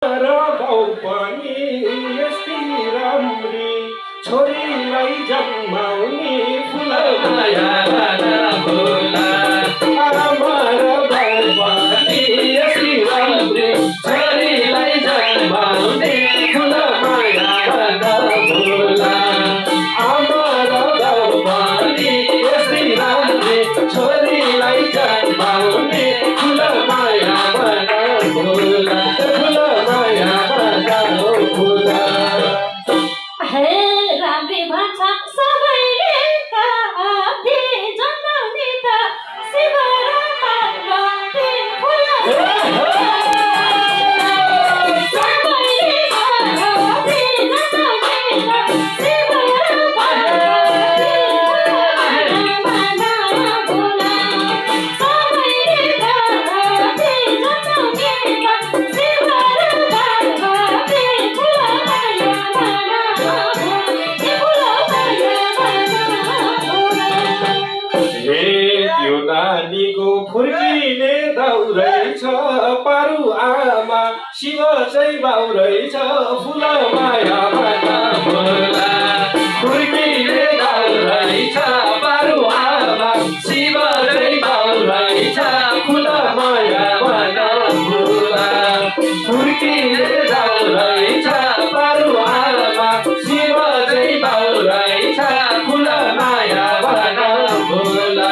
बाउ पनि यस्ती राम्री छोरीलाई जन्माउने फुलमाया भोला आमा र बाउ पनि यस्ती राम्री छोरीलाई जन्माउने फुलमाया भोला आमा र बाउ पनि यस्ती राम्री छोरीलाई जन्माउने फुलमाया भोला फुर्किने दौरै छ पारु आमा शिव चाहिँ बाउरै छ फुलमाया भोला फुर्किने दौरै छ पारु आमा शिव चाहिँ बाउरै छ फुलमाया भोला फुर्किने दौरै छ पारु आमा शिव चाहिँ बाउरै छ फुलमाया भोला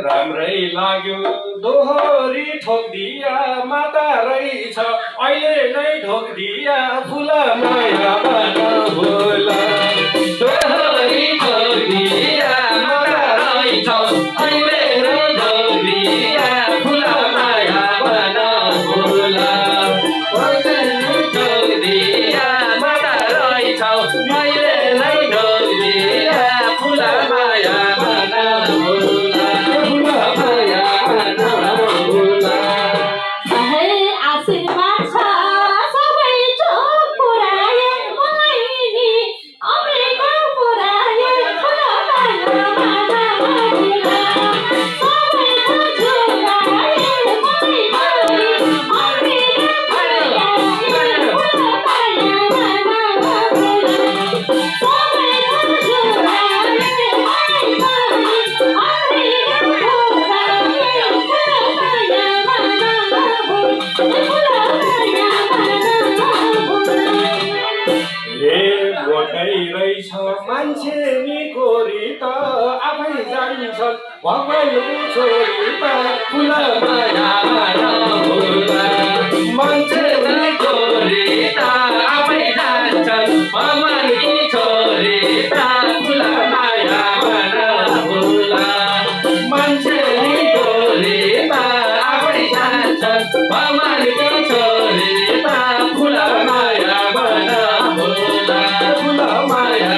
राम्रै लाग्यो दोहोरी ठोक्दिया माता रहेछ अहिले नै ढोक्दिया फुलमाया भोला दोहोरी ठोक्दिया माता रहेछ अहिले नै ढोक्दिया फुलमाया भोला ढोक्दिया माता रहेछ अहिले नै ढोक्दिया फुलमाया मान्छे नि गोरी त आफै जान्छन् भगवानको छोरी त फुलमाया भोला मान्छे नि गोरी त आफै जान्छन् भगवानको छोरी त फुलमाया भोला मान्छे नि गोरी त आफै जान्छन् भगवानको छोरी त फुलमाया भोला फुलमाया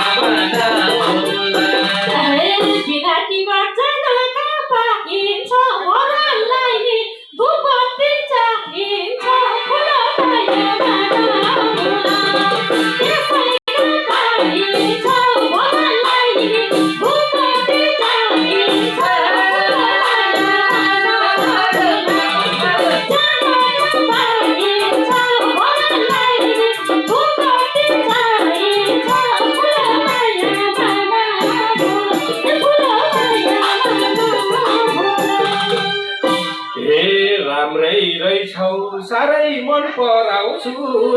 राम्रै रहेछौ साह्रै मन पराउँछु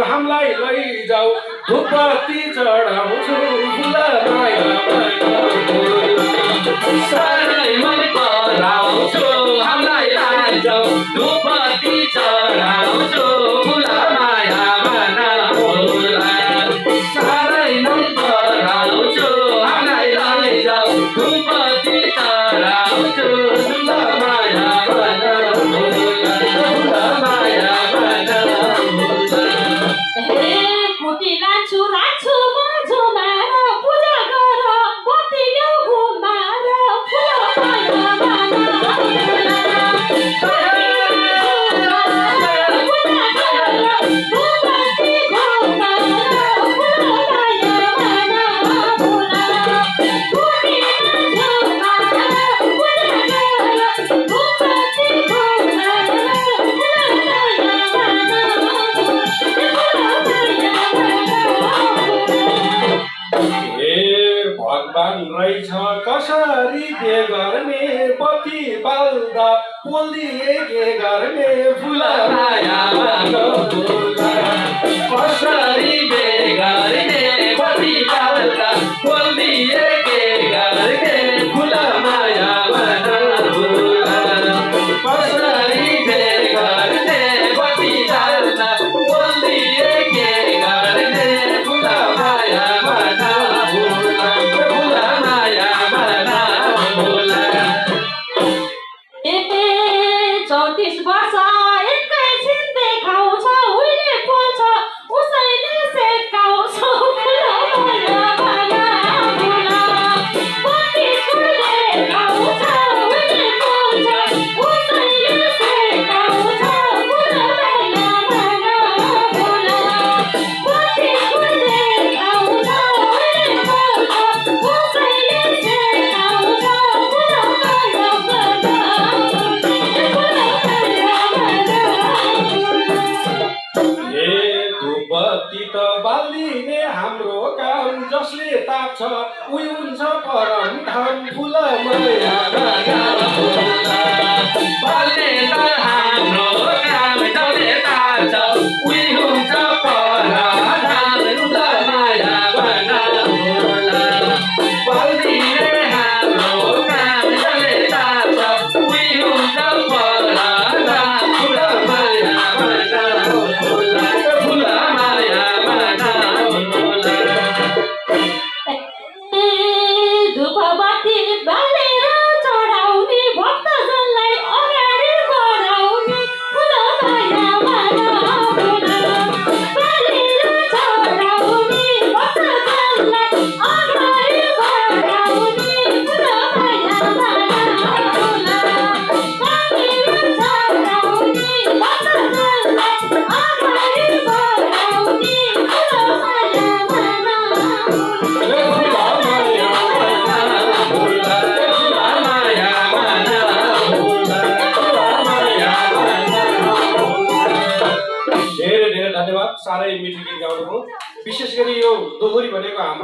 हामीलाई लैजाऊ धुपबत्ती चढाउँछु फुलमाया साह्रै मन पराउँछु हामीलाई लैजाऊ धुपबत्ती चढाउँछु फुलमाया भोला साह्रै मन पराउँछु हामीलाई लैजाऊ भगवान रहेछ कसरी के गर्ने पति बाल्दा बोलिए के गर्ने फुल मायाबाट फुला कसरी बे गर्ने पति बाल्दा बोलिए के गर्ने फुल मायाबाट फुला कसरी बे गर्ने पति बाल्दा बोलिए के गर्ने फुल मायाबाट फुला फुल मायाबाट फुला 34 वर्ष एकैछिन देखाउँछ उहिले बोल्छ उसैले सेकाउँछ फुल मायाबाट फुला पति सुनले देखाउँछ उहिले बोल्छ उसैले सेकाउँछ फुल मायाबाट फुला पति सुनले देखाउँछ उहिले बोल्छ उसैले सेकाउँछ फुल मायाबाट हे धुपती त बालिने हाम्रो काम जसले ताप्छ उही हुन्छ परम धाम फुल मायाबाट फुला बाल्ने त हाम्रो काम जसले ताप्छ उही हुन्छ परम धाम फुल मायाबाट फुला बाल्ने हाम्रो काम जसले ताप्छ उही हुन्छ परम धाम फुल मायाबाट फुला फुल मायाबाट फुला धुपबत्ती बालेर चढाउने भक्तजनलाई अगाडि बढाउने फुल मायाबाट फुला बालेर चढाउने भक्तजनलाई अगाडि बढाउने फुल मायाबाट फुला बालेर चढाउने भक्तजनलाई अगाडि बढाउने फुल धेरै धेरै धन्यवाद साह्रै मिठो गीत गाउनुभयो विशेष गरी यो दोहोरी भनेको हाम्रो